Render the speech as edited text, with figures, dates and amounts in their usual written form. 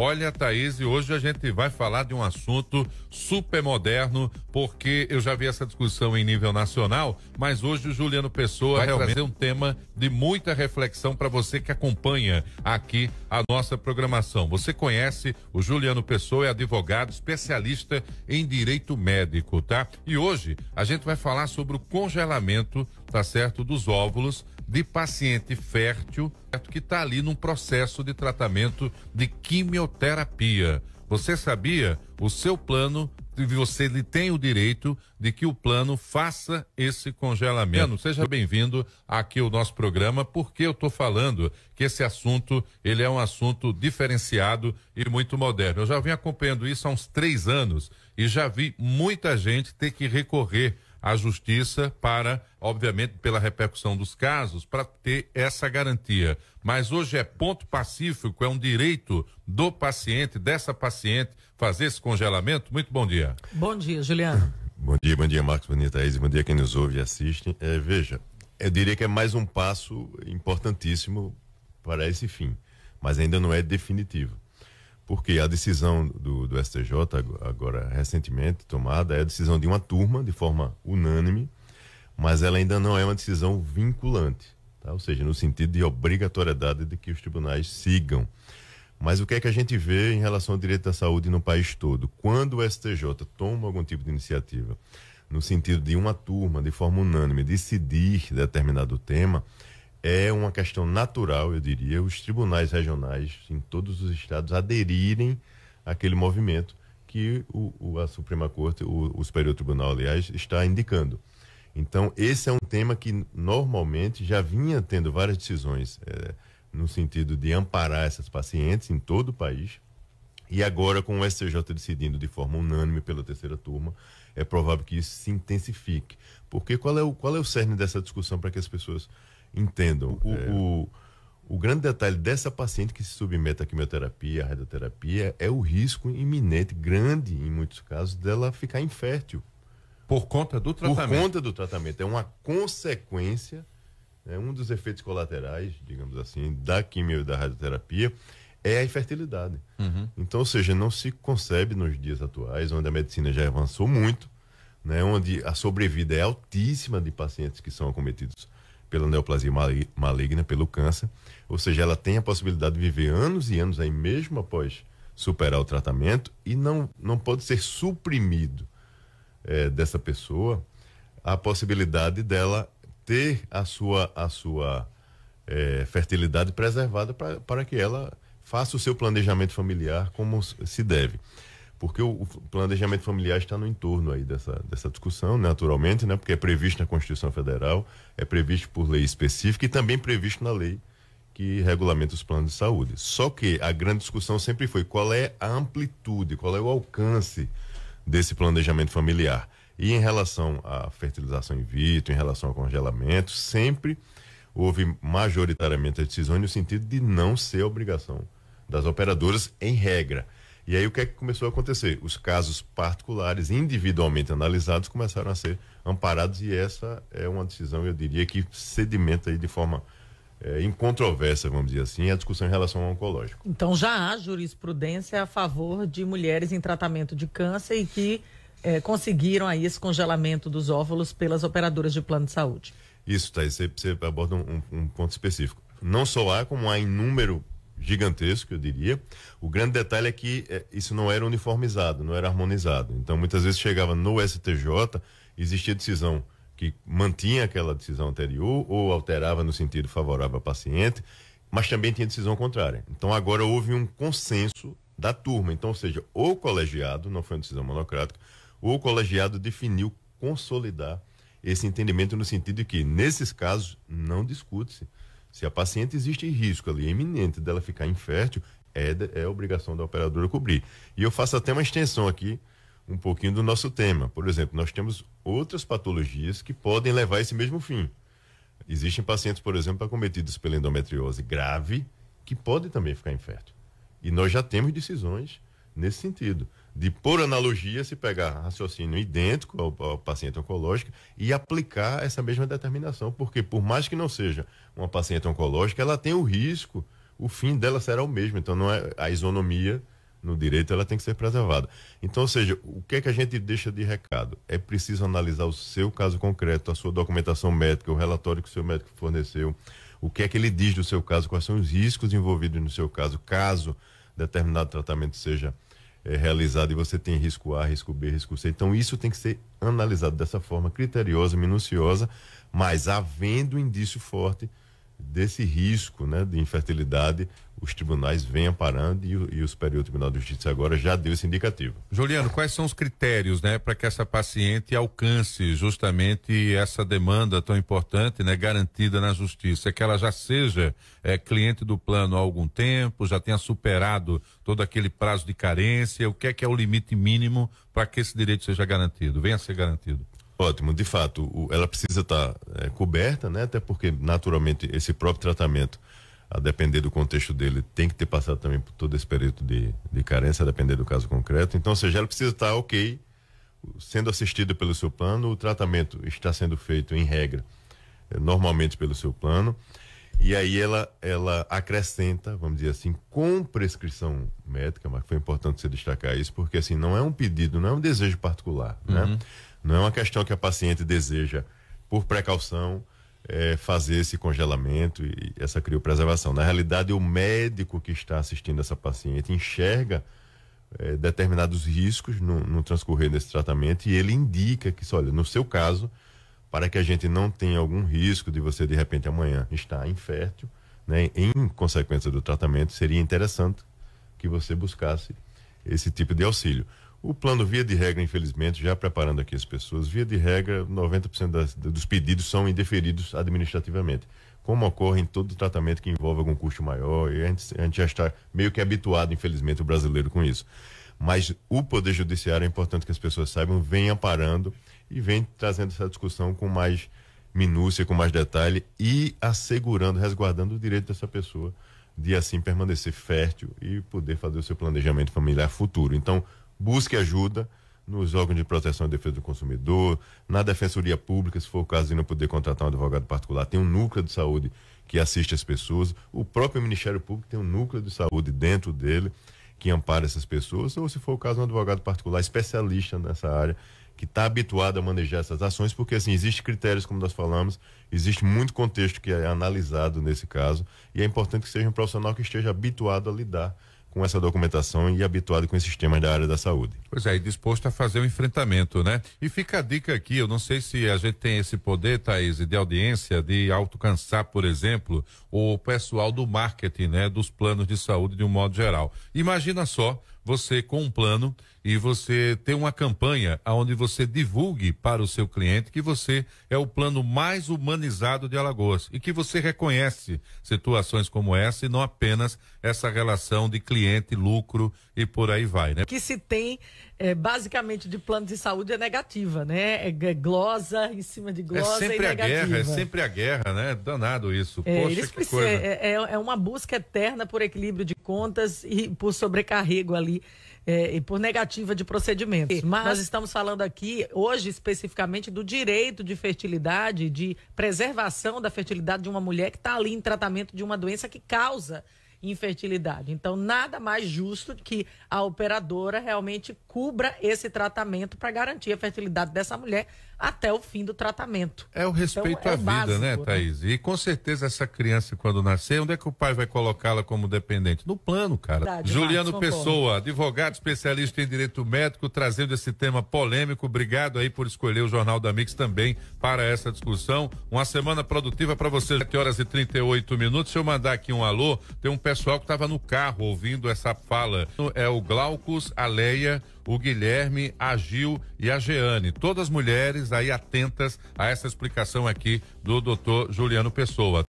Olha, Thaís, e hoje a gente vai falar de um assunto super moderno, porque eu já vi essa discussão em nível nacional, mas hoje o Juliano Pessoa vai trazer um tema de muita reflexão para você que acompanha aqui a nossa programação. Você conhece o Juliano Pessoa, é advogado, especialista em direito médico, tá? E hoje a gente vai falar sobre o congelamento, tá certo, dos óvulos de paciente fértil que está ali num processo de tratamento de quimioterapia. Você sabia? O seu plano, você tem o direito de que o plano faça esse congelamento. Seja bem-vindo aqui ao nosso programa, porque eu estou falando que esse assunto, ele é um assunto diferenciado e muito moderno. Eu já venho acompanhando isso há uns 3 anos e já vi muita gente ter que recorrer à justiça para, obviamente, pela repercussão dos casos, para ter essa garantia. Mas hoje é ponto pacífico, é um direito do paciente, dessa paciente, fazer esse congelamento. Muito bom dia. Bom dia, Juliano. Bom dia, Marcos, bom dia, Thaís, bom dia quem nos ouve e assiste. Veja, eu diria que é mais um passo importantíssimo para esse fim, mas ainda não é definitivo. Porque a decisão do STJ, agora recentemente tomada, é a decisão de uma turma, de forma unânime, mas ela ainda não é uma decisão vinculante, tá? Ou seja, no sentido de obrigatoriedade de que os tribunais sigam. Mas o que é que a gente vê em relação ao direito da saúde no país todo? Quando o STJ toma algum tipo de iniciativa, no sentido de uma turma, de forma unânime, decidir determinado tema, é uma questão natural, eu diria, os tribunais regionais em todos os estados aderirem àquele movimento que a Suprema Corte, o Superior Tribunal, aliás, está indicando. Então, esse é um tema que normalmente já vinha tendo várias decisões no sentido de amparar essas pacientes em todo o país, e agora com o STJ decidindo de forma unânime pela terceira turma, é provável que isso se intensifique. Porque qual é o cerne dessa discussão para que as pessoas entendam? O grande detalhe dessa paciente que se submete à quimioterapia, à radioterapia, é o risco iminente, grande em muitos casos, dela ficar infértil. Por conta do tratamento. Por conta do tratamento. É uma consequência, um dos efeitos colaterais, digamos assim, da quimio e da radioterapia é a infertilidade. Então, ou seja, não se concebe nos dias atuais, onde a medicina já avançou muito, onde a sobrevida é altíssima de pacientes que são acometidos pela neoplasia maligna, pelo câncer, ou seja, ela tem a possibilidade de viver anos e anos aí mesmo após superar o tratamento, e não pode ser suprimido dessa pessoa a possibilidade dela ter a sua fertilidade preservada para que ela faça o seu planejamento familiar como se deve. Porque o planejamento familiar está no entorno aí dessa discussão, naturalmente, porque é previsto na Constituição Federal, é previsto por lei específica e também previsto na lei que regulamenta os planos de saúde. Só que a grande discussão sempre foi qual é a amplitude, qual é o alcance desse planejamento familiar. E em relação à fertilização in vitro, em relação ao congelamento, sempre houve majoritariamente a decisão no sentido de não ser obrigação das operadoras em regra. E aí o que é que começou a acontecer? Os casos particulares, individualmente analisados, começaram a ser amparados, e essa é uma decisão, eu diria, que sedimenta aí de forma incontrovérsia, vamos dizer assim, a discussão em relação ao oncológico. Então já há jurisprudência a favor de mulheres em tratamento de câncer e que conseguiram aí esse congelamento dos óvulos pelas operadoras de plano de saúde. Isso, Thaís, você aborda um ponto específico. Não só há, como há em número gigantesco, eu diria. O grande detalhe é que isso não era uniformizado, não era harmonizado. Então, muitas vezes chegava no STJ, existia decisão que mantinha aquela decisão anterior ou alterava no sentido favorável ao paciente, mas também tinha decisão contrária. Então, agora houve um consenso da turma. Então, ou seja, o colegiado, não foi uma decisão monocrática, o colegiado definiu consolidar esse entendimento no sentido de que, nesses casos, não discute-se. Se a paciente existe risco ali iminente dela ficar infértil, é obrigação da operadora cobrir. E eu faço até uma extensão aqui, um pouquinho do nosso tema. Por exemplo, nós temos outras patologias que podem levar a esse mesmo fim. Existem pacientes, por exemplo, acometidos pela endometriose grave, que podem também ficar infértil. E nós já temos decisões nesse sentido, de, por analogia, se pegar raciocínio idêntico ao paciente oncológico e aplicar essa mesma determinação, porque por mais que não seja uma paciente oncológica, ela tem o risco o fim dela será o mesmo. Então, não é a isonomia no direito, ela tem que ser preservada. Então, ou seja, o que é que a gente deixa de recado? É preciso analisar o seu caso concreto, a sua documentação médica, o relatório que o seu médico forneceu, o que é que ele diz do seu caso, quais são os riscos envolvidos no seu caso determinado tratamento seja realizado e você tem risco A, risco B, risco C. Então, isso tem que ser analisado dessa forma criteriosa, minuciosa, mas havendo indício forte desse risco, né, de infertilidade, os tribunais vêm amparando e o Superior Tribunal de Justiça agora já deu esse indicativo. Juliano, quais são os critérios, né, para que essa paciente alcance justamente essa demanda tão importante, né, garantida na justiça? É que ela já seja cliente do plano há algum tempo, já tenha superado todo aquele prazo de carência? O que é o limite mínimo para que esse direito seja garantido, venha a ser garantido? Ótimo, de fato, ela precisa estar coberta, né? Até porque, naturalmente, esse próprio tratamento, a depender do contexto dele, tem que ter passado também por todo esse período de carência, a depender do caso concreto. Então, ou seja, ela precisa estar ok, sendo assistida pelo seu plano, o tratamento está sendo feito, em regra, normalmente pelo seu plano, e aí ela acrescenta, vamos dizer assim, com prescrição médica, mas foi importante você destacar isso, porque assim, não é um pedido, não é um desejo particular, né? Não é uma questão que a paciente deseja, por precaução, fazer esse congelamento e essa criopreservação. Na realidade, o médico que está assistindo essa paciente enxerga determinados riscos no transcorrer desse tratamento e ele indica que, olha, no seu caso, para que a gente não tenha algum risco de você, de repente, amanhã estar infértil, né, em consequência do tratamento, seria interessante que você buscasse esse tipo de auxílio. O plano, via de regra, infelizmente, já preparando aqui as pessoas, via de regra, 90% dos pedidos são indeferidos administrativamente, como ocorre em todo tratamento que envolve algum custo maior, e a gente já está meio que habituado, infelizmente, o brasileiro com isso. Mas o Poder Judiciário, é importante que as pessoas saibam, vem amparando e vem trazendo essa discussão com mais minúcia, com mais detalhe e assegurando, resguardando o direito dessa pessoa de assim permanecer fértil e poder fazer o seu planejamento familiar futuro. Então, busque ajuda nos órgãos de proteção e defesa do consumidor, na Defensoria Pública, se for o caso de não poder contratar um advogado particular, tem um núcleo de saúde que assiste as pessoas, o próprio Ministério Público tem um núcleo de saúde dentro dele que ampara essas pessoas, ou se for o caso, um advogado particular especialista nessa área, que está habituado a manejar essas ações, porque assim, existem critérios, como nós falamos, existe muito contexto que é analisado nesse caso, e é importante que seja um profissional que esteja habituado a lidar com essa documentação e habituado com esses temas da área da saúde. Pois é, e disposto a fazer o enfrentamento, né? E fica a dica aqui, eu não sei se a gente tem esse poder, Thaís, de audiência, de autocansar, por exemplo, o pessoal do marketing, né? Dos planos de saúde de um modo geral. Imagina só, você com um plano e você tem uma campanha onde você divulgue para o seu cliente que você é o plano mais humanizado de Alagoas e que você reconhece situações como essa e não apenas essa relação de cliente, lucro e por aí vai, né? Que se tem basicamente de plano de saúde é negativa, né? É glosa em cima de glosa e negativa. É sempre a guerra, né? Danado isso. Poxa, que coisa. É uma busca eterna por equilíbrio de contas e por sobrecarrego ali. E por negativa de procedimentos. Mas nós estamos falando aqui, hoje, especificamente, do direito de fertilidade, de preservação da fertilidade de uma mulher que está ali em tratamento de uma doença que causa infertilidade. Então, nada mais justo que a operadora realmente cubra esse tratamento para garantir a fertilidade dessa mulher até o fim do tratamento. É o respeito à vida, básico, né, Thaís? E com certeza essa criança, quando nascer, onde é que o pai vai colocá-la como dependente? No plano, cara. Verdade, Juliano Pessoa, advogado especialista em direito médico, trazendo esse tema polêmico. Obrigado aí por escolher o Jornal da Mix também para essa discussão. Uma semana produtiva para você. 7h38. Deixa eu mandar aqui um alô. Tem um pessoal que estava no carro ouvindo essa fala. É o Glaucus, a Leia, o Guilherme, a Gil e a Jeane. Todas mulheres aí atentas a essa explicação aqui do doutor Juliano Pessoa.